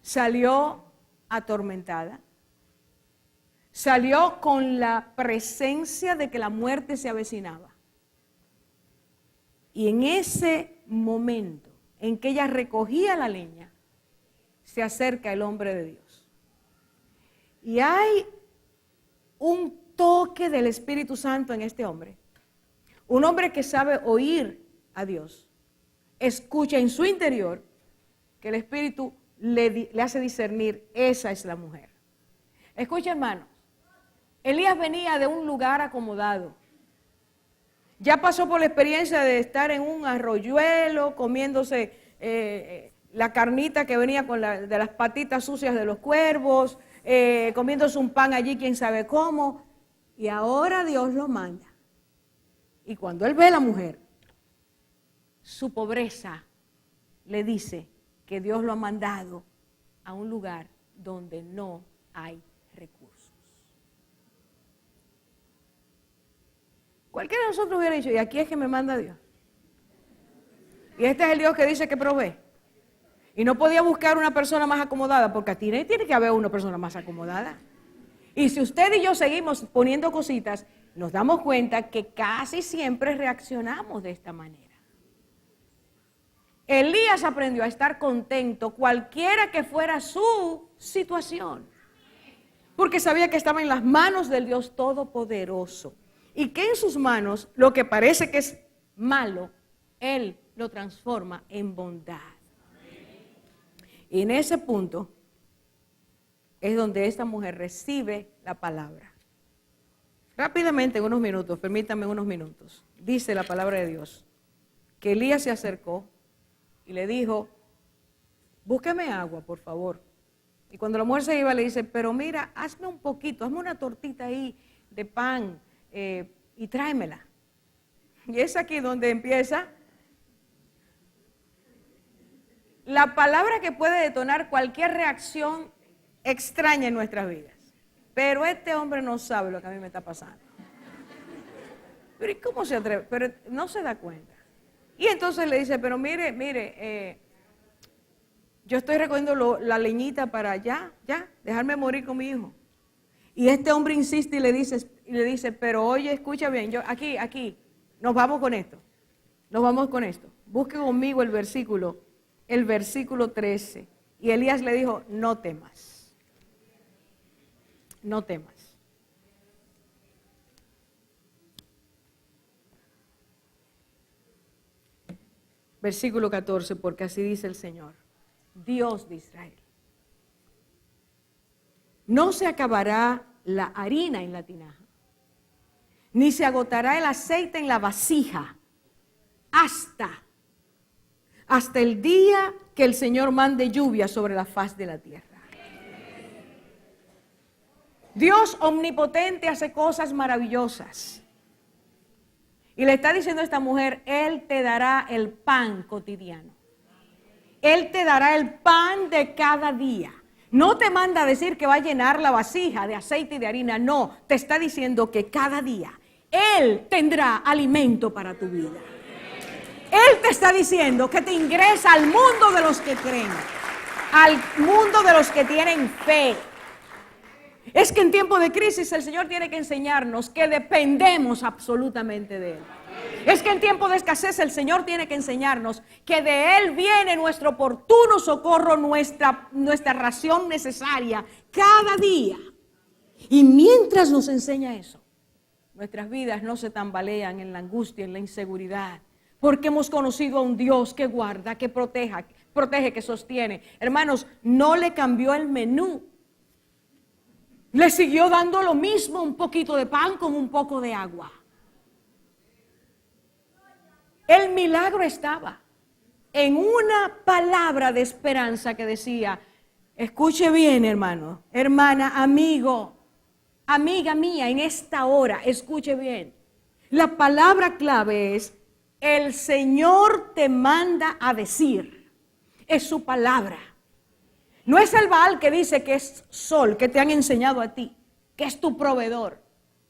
salió atormentada, salió con la presencia de que la muerte se avecinaba. Y en ese momento en que ella recogía la leña, se acerca el hombre de Dios. Y hay un toque del Espíritu Santo en este hombre. Un hombre que sabe oír a Dios. Escucha en su interior que el Espíritu le hace discernir, esa es la mujer. Escucha, hermanos, Elías venía de un lugar acomodado. Ya pasó por la experiencia de estar en un arroyuelo, comiéndose la carnita que venía de las patitas sucias de los cuervos, comiéndose un pan allí, quién sabe cómo. Y ahora Dios lo manda. Y cuando él ve a la mujer, su pobreza le dice que Dios lo ha mandado a un lugar donde no hay recursos. Cualquiera de nosotros hubiera dicho, y aquí es que me manda Dios. Y este es el Dios que dice que provee. Y no podía buscar una persona más acomodada, porque tiene que haber una persona más acomodada. Y si usted y yo seguimos poniendo cositas, nos damos cuenta que casi siempre reaccionamos de esta manera. Elías aprendió a estar contento cualquiera que fuera su situación, porque sabía que estaba en las manos del Dios Todopoderoso y que en sus manos lo que parece que es malo, Él lo transforma en bondad. Y en ese punto es donde esta mujer recibe la palabra. Rápidamente, en unos minutos, permítanme unos minutos, dice la palabra de Dios, que Elías se acercó y le dijo, búsqueme agua, por favor. Y cuando la mujer se iba, le dice, pero mira, hazme un poquito, hazme una tortita ahí de pan y tráemela. Y es aquí donde empieza la palabra que puede detonar cualquier reacción extraña en nuestras vidas. Pero este hombre no sabe lo que a mí me está pasando. Pero ¿y cómo se atreve? Pero no se da cuenta. Y entonces le dice, pero mire, yo estoy recogiendo la leñita para dejarme morir con mi hijo. Y este hombre insiste y le dice, pero oye, escucha bien, yo aquí, nos vamos con esto. Busque conmigo el versículo 13. Y Elías le dijo, no temas. No temas. Versículo 14, porque así dice el Señor, Dios de Israel. No se acabará la harina en la tinaja, ni se agotará el aceite en la vasija, hasta el día que el Señor mande lluvia sobre la faz de la tierra. Dios omnipotente hace cosas maravillosas. Y le está diciendo a esta mujer, Él te dará el pan cotidiano. Él te dará el pan de cada día. No te manda a decir que va a llenar la vasija de aceite y de harina. No, te está diciendo que cada día Él tendrá alimento para tu vida. Él te está diciendo que te ingresa al mundo de los que creen, al mundo de los que tienen fe. Es que en tiempo de crisis el Señor tiene que enseñarnos que dependemos absolutamente de Él. Es que en tiempo de escasez el Señor tiene que enseñarnos que de Él viene nuestro oportuno socorro, nuestra ración necesaria cada día. Y mientras nos enseña eso, nuestras vidas no se tambalean en la angustia, en la inseguridad, porque hemos conocido a un Dios que guarda, que protege, que sostiene. Hermanos, no le cambió el menú. Le siguió dando lo mismo, un poquito de pan con un poco de agua. El milagro estaba en una palabra de esperanza que decía, escuche bien, hermano, hermana, amigo, amiga mía, en esta hora, escuche bien. La palabra clave es, el Señor te manda a decir, es su palabra. No es el Baal que dice que es sol, que te han enseñado a ti, que es tu proveedor,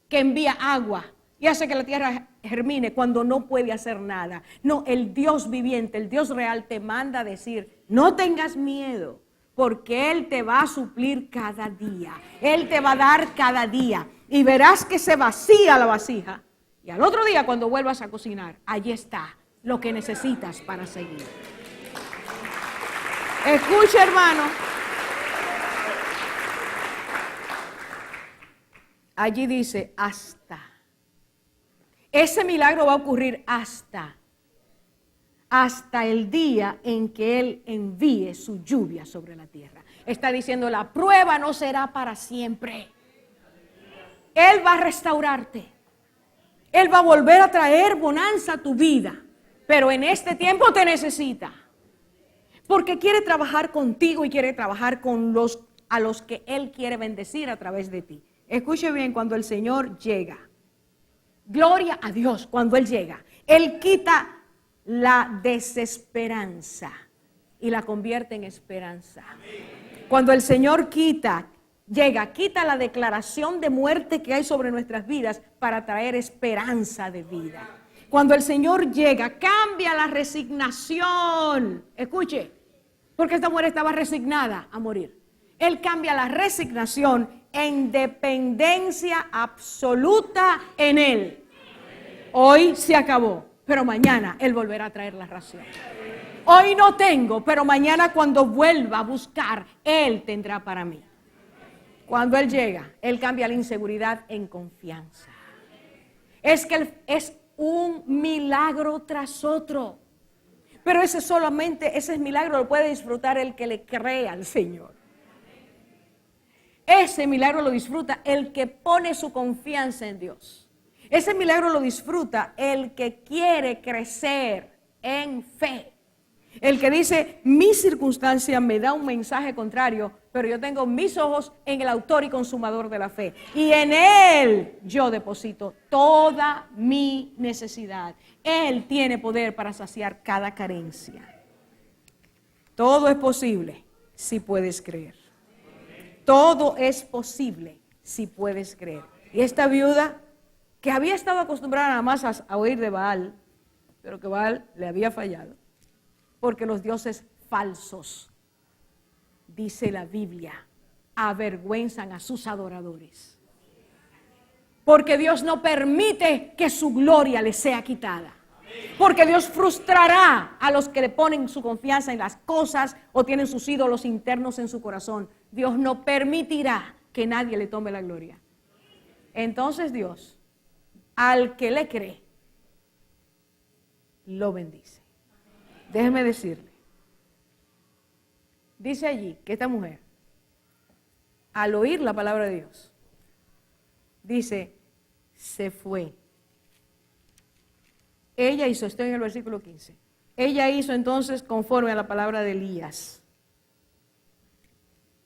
que envía agua y hace que la tierra germine cuando no puede hacer nada. No, el Dios viviente, el Dios real te manda a decir, no tengas miedo, porque Él te va a suplir cada día. Él te va a dar cada día. Y verás que se vacía la vasija. Y al otro día cuando vuelvas a cocinar, allí está lo que necesitas para seguir. Escuche, hermano. Allí dice hasta. Ese milagro va a ocurrir hasta el día en que Él envíe su lluvia sobre la tierra. Está diciendo, la prueba no será para siempre. Él va a restaurarte. Él va a volver a traer bonanza a tu vida. Pero en este tiempo te necesita. Porque quiere trabajar contigo y quiere trabajar con a los que Él quiere bendecir a través de ti. Escuche bien, cuando el Señor llega, gloria a Dios, cuando Él llega, Él quita la desesperanza y la convierte en esperanza. Cuando el Señor quita la declaración de muerte que hay sobre nuestras vidas para traer esperanza de vida. Cuando el Señor llega, cambia la resignación. Escuche, porque esta mujer estaba resignada a morir. Él cambia la resignación en dependencia absoluta en Él. Hoy se acabó, pero mañana Él volverá a traer la ración. Hoy no tengo, pero mañana cuando vuelva a buscar, Él tendrá para mí. Cuando Él llega, Él cambia la inseguridad en confianza. Es que es un milagro tras otro. Pero ese milagro lo puede disfrutar el que le cree al Señor. Ese milagro lo disfruta el que pone su confianza en Dios. Ese milagro lo disfruta el que quiere crecer en fe. El que dice, mi circunstancia me da un mensaje contrario, pero yo tengo mis ojos en el autor y consumador de la fe. Y en Él yo deposito toda mi necesidad. Él tiene poder para saciar cada carencia. Todo es posible si puedes creer. Todo es posible si puedes creer. Y esta viuda, que había estado acostumbrada nada más a oír de Baal, pero que Baal le había fallado, porque los dioses falsos, dice la Biblia, avergüenzan a sus adoradores. Porque Dios no permite que su gloria le sea quitada. Porque Dios frustrará a los que le ponen su confianza en las cosas o tienen sus ídolos internos en su corazón. Dios no permitirá que nadie le tome la gloria. Entonces Dios, al que le cree, lo bendice. Déjeme decirle, dice allí que esta mujer, al oír la palabra de Dios, dice, se fue. Ella hizo, estoy en el versículo 15, ella hizo entonces conforme a la palabra de Elías.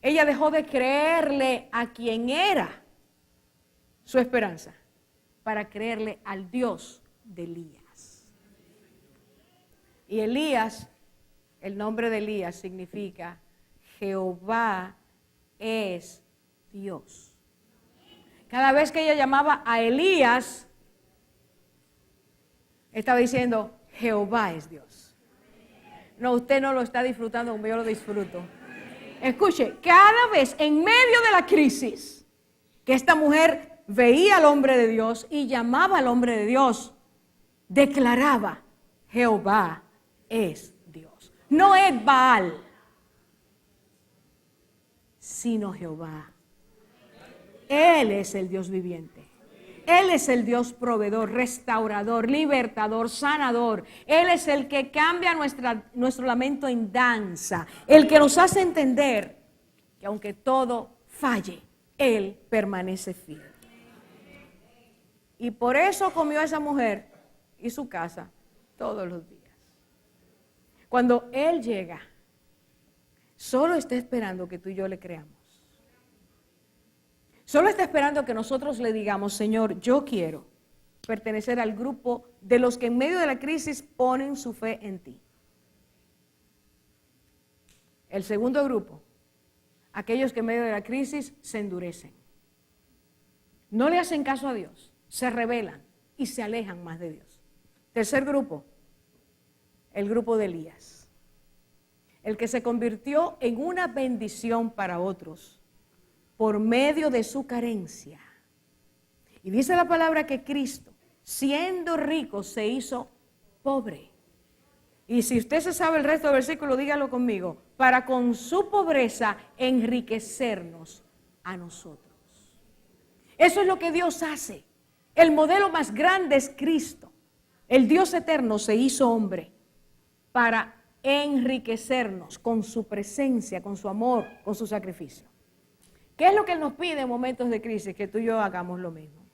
Ella dejó de creerle a quien era su esperanza para creerle al Dios de Elías. Y Elías, el nombre de Elías significa Jehová es Dios. Cada vez que ella llamaba a Elías, estaba diciendo, Jehová es Dios. No, usted no lo está disfrutando como yo lo disfruto. Escuche, cada vez en medio de la crisis que esta mujer veía al hombre de Dios y llamaba al hombre de Dios, declaraba, Jehová es Dios. No es Baal, sino Jehová. Él es el Dios viviente. Él es el Dios proveedor, restaurador, libertador, sanador. Él es el que cambia nuestro lamento en danza. El que nos hace entender que aunque todo falle, Él permanece fiel. Y por eso comió esa mujer y su casa todos los días. Cuando Él llega, solo está esperando que tú y yo le creamos. Solo está esperando que nosotros le digamos, Señor, yo quiero pertenecer al grupo de los que en medio de la crisis ponen su fe en ti. El segundo grupo, aquellos que en medio de la crisis se endurecen. No le hacen caso a Dios, se rebelan y se alejan más de Dios. Tercer grupo, el grupo de Elías. El que se convirtió en una bendición para otros por medio de su carencia. Y dice la palabra que Cristo, siendo rico, se hizo pobre. Y si usted se sabe el resto del versículo, dígalo conmigo. Para con su pobreza enriquecernos a nosotros. Eso es lo que Dios hace. El modelo más grande es Cristo. El Dios eterno se hizo hombre para enriquecernos con su presencia, con su amor, con su sacrificio. ¿Qué es lo que Él nos pide en momentos de crisis? Que tú y yo hagamos lo mismo.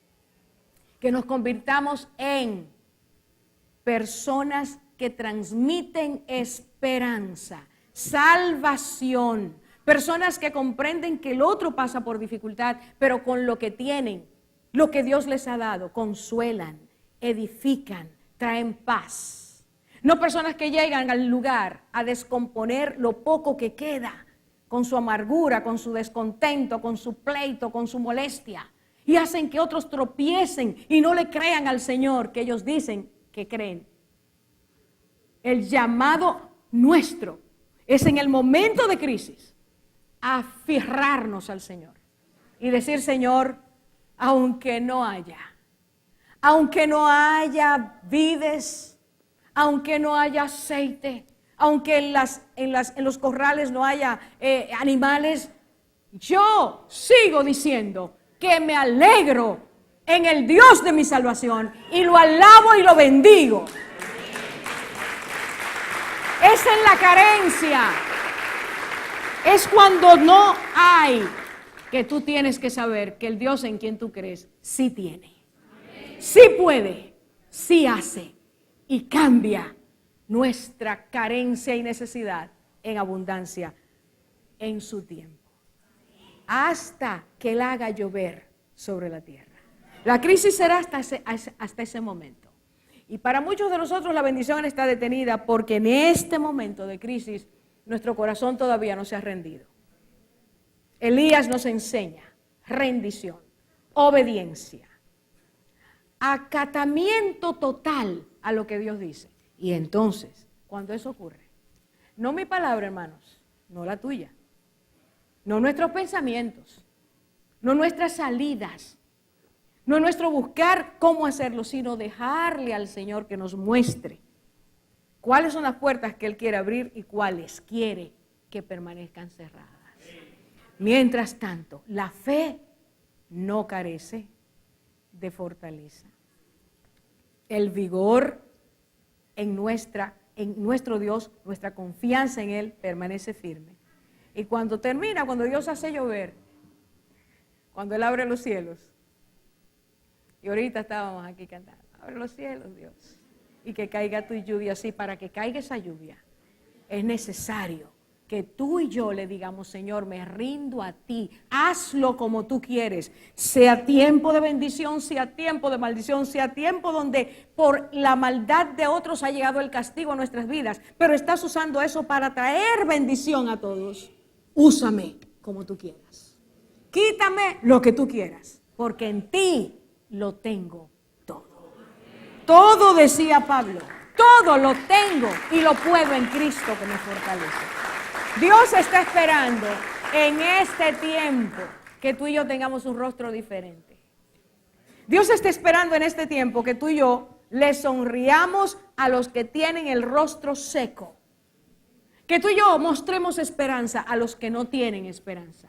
Que nos convirtamos en personas que transmiten esperanza, salvación. Personas que comprenden que el otro pasa por dificultad, pero con lo que tienen, lo que Dios les ha dado, consuelan, edifican, traen paz. No personas que llegan al lugar a descomponer lo poco que queda, con su amargura, con su descontento, con su pleito, con su molestia, y hacen que otros tropiecen y no le crean al Señor que ellos dicen que creen. El llamado nuestro es en el momento de crisis aferrarnos al Señor y decir, Señor, aunque no haya vides, aunque no haya aceite, aunque en los corrales no haya animales, yo sigo diciendo que me alegro en el Dios de mi salvación y lo alabo y lo bendigo. Es en la carencia, es cuando no hay, que tú tienes que saber que el Dios en quien tú crees sí tiene, sí puede, sí hace y cambia nuestra carencia y necesidad en abundancia en su tiempo, hasta que Él haga llover sobre la tierra. La crisis será hasta ese momento. Y para muchos de nosotros la bendición está detenida porque en este momento de crisis nuestro corazón todavía no se ha rendido. Elías nos enseña rendición, obediencia, acatamiento total a lo que Dios dice. Y entonces, cuando eso ocurre, no mi palabra, hermanos, no la tuya, no nuestros pensamientos, no nuestras salidas, no nuestro buscar cómo hacerlo, sino dejarle al Señor que nos muestre cuáles son las puertas que Él quiere abrir y cuáles quiere que permanezcan cerradas. Mientras tanto, la fe no carece de fortaleza. El vigor en nuestro Dios, nuestra confianza en Él permanece firme. Y cuando termina, cuando Dios hace llover, cuando Él abre los cielos, y ahorita estábamos aquí cantando, abre los cielos, Dios, y que caiga tu lluvia. Sí, para que caiga esa lluvia, es necesario que tú y yo le digamos, Señor, me rindo a ti, hazlo como tú quieres, sea tiempo de bendición, sea tiempo de maldición, sea tiempo donde por la maldad de otros ha llegado el castigo a nuestras vidas, pero estás usando eso para traer bendición a todos. Úsame como tú quieras, quítame lo que tú quieras, porque en ti lo tengo todo. Todo, decía Pablo, todo lo tengo y lo puedo en Cristo que me fortalece. Dios está esperando en este tiempo que tú y yo tengamos un rostro diferente. Dios está esperando en este tiempo que tú y yo le sonriamos a los que tienen el rostro seco. Que tú y yo mostremos esperanza a los que no tienen esperanza.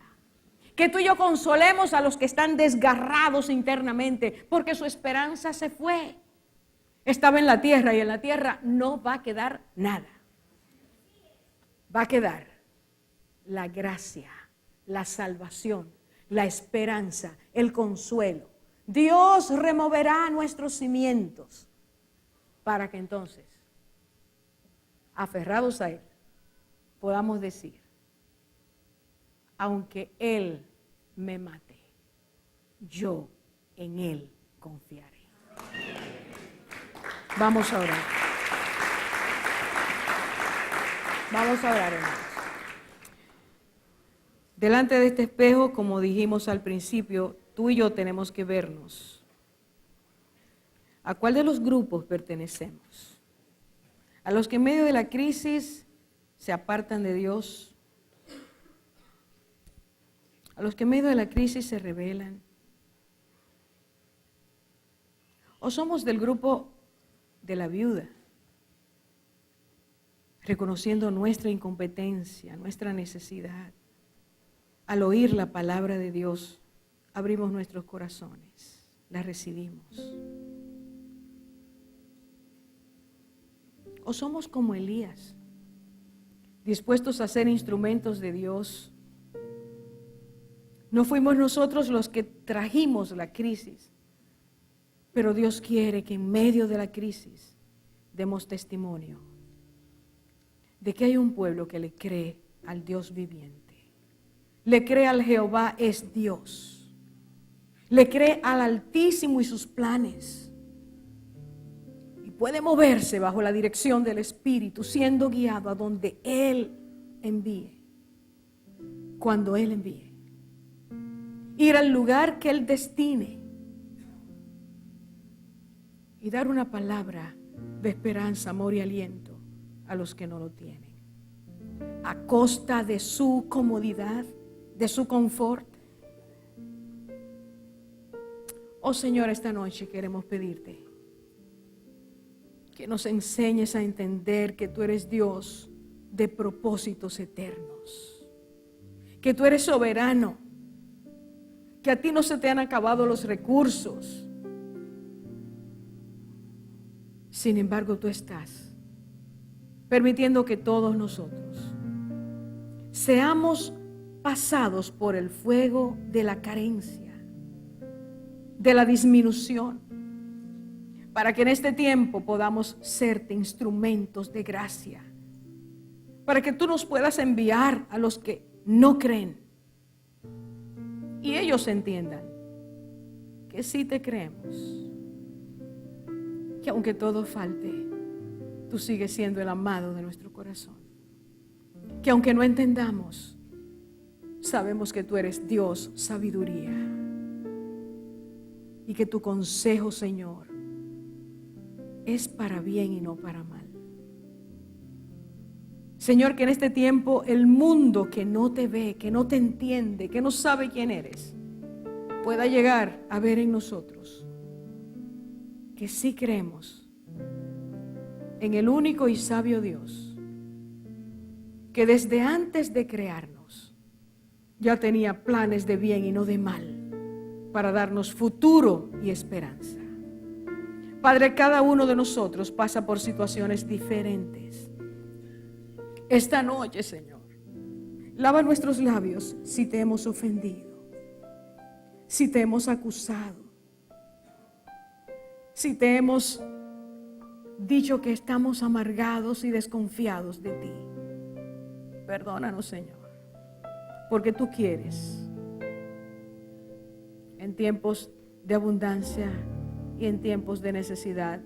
Que tú y yo consolemos a los que están desgarrados internamente, porque su esperanza se fue. Estaba en la tierra y en la tierra no va a quedar nada. Va a quedar la gracia, la salvación, la esperanza, el consuelo. Dios removerá nuestros cimientos para que entonces, aferrados a Él, podamos decir, aunque Él me mate, yo en Él confiaré. Vamos a orar. Vamos a orar, hermanos. Delante de este espejo, como dijimos al principio, tú y yo tenemos que vernos. ¿A cuál de los grupos pertenecemos? ¿A los que en medio de la crisis se apartan de Dios? ¿A los que en medio de la crisis se rebelan? ¿O somos del grupo de la viuda, reconociendo nuestra incompetencia, nuestra necesidad? Al oír la palabra de Dios, abrimos nuestros corazones, la recibimos. ¿O somos como Elías, dispuestos a ser instrumentos de Dios? No fuimos nosotros los que trajimos la crisis, pero Dios quiere que en medio de la crisis demos testimonio de que hay un pueblo que le cree al Dios viviente. Le cree al Jehová es Dios. Le cree al Altísimo y sus planes. Y puede moverse bajo la dirección del Espíritu, siendo guiado a donde Él envíe. Cuando Él envíe. Ir al lugar que Él destine. Y dar una palabra de esperanza, amor y aliento a los que no lo tienen. A costa de su comodidad, de su confort. Oh Señor, esta noche queremos pedirte que nos enseñes a entender que tú eres Dios de propósitos eternos, que tú eres soberano, que a ti no se te han acabado los recursos. Sin embargo, tú estás permitiendo que todos nosotros seamos pasados por el fuego de la carencia, de la disminución, para que en este tiempo podamos serte instrumentos de gracia, para que tú nos puedas enviar a los que no creen y ellos entiendan que sí te creemos, que aunque todo falte, tú sigues siendo el amado de nuestro corazón, que aunque no entendamos, sabemos que tú eres Dios, sabiduría, y que tu consejo, Señor, es para bien y no para mal. Señor, que en este tiempo el mundo que no te ve, que no te entiende, que no sabe quién eres, pueda llegar a ver en nosotros que sí creemos en el único y sabio Dios, que desde antes de crearnos ya tenía planes de bien y no de mal, para darnos futuro y esperanza. Padre, cada uno de nosotros pasa por situaciones diferentes. Esta noche, Señor, lava nuestros labios si te hemos ofendido, si te hemos acusado, si te hemos dicho que estamos amargados y desconfiados de ti. Perdónanos, Señor, porque tú quieres en tiempos de abundancia y en tiempos de necesidad,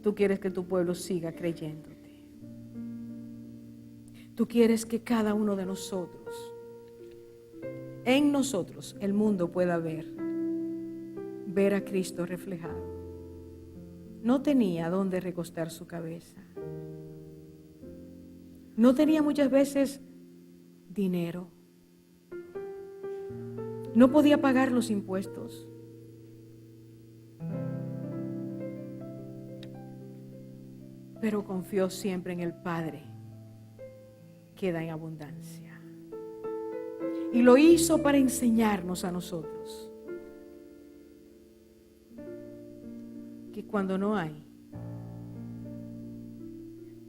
tú quieres que tu pueblo siga creyéndote. Tú quieres que cada uno de nosotros, en nosotros, el mundo pueda ver a Cristo reflejado. No tenía dónde recostar su cabeza. No tenía muchas veces dinero. No podía pagar los impuestos. pero confió siempre en el Padre que da en abundancia. Y lo hizo para enseñarnos a nosotros que cuando no hay,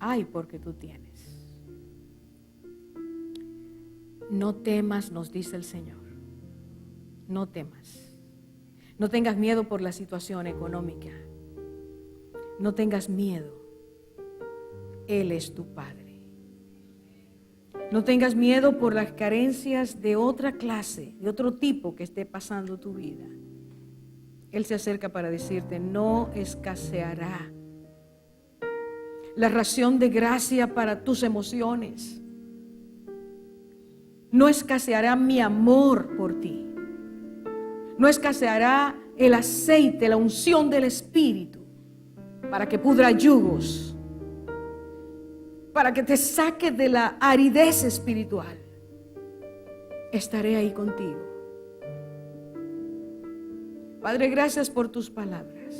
hay porque tú tienes. No temas, nos dice el Señor. No temas. No tengas miedo por la situación económica. No tengas miedo. Él es tu Padre. No tengas miedo por las carencias de otra clase, de otro tipo que esté pasando tu vida. Él se acerca para decirte, no escaseará la ración de gracia para tus emociones. No escaseará mi amor por ti. No escaseará el aceite, la unción del Espíritu para que pudra yugos, para que te saque de la aridez espiritual. Estaré ahí contigo. Padre, gracias por tus palabras.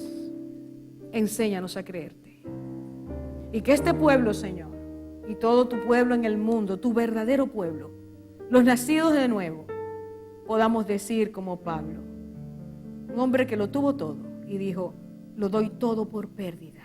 Enséñanos a creerte. Y que este pueblo, Señor, y todo tu pueblo en el mundo, tu verdadero pueblo, los nacidos de nuevo, podamos decir como Pablo, un hombre que lo tuvo todo y dijo, lo doy todo por pérdida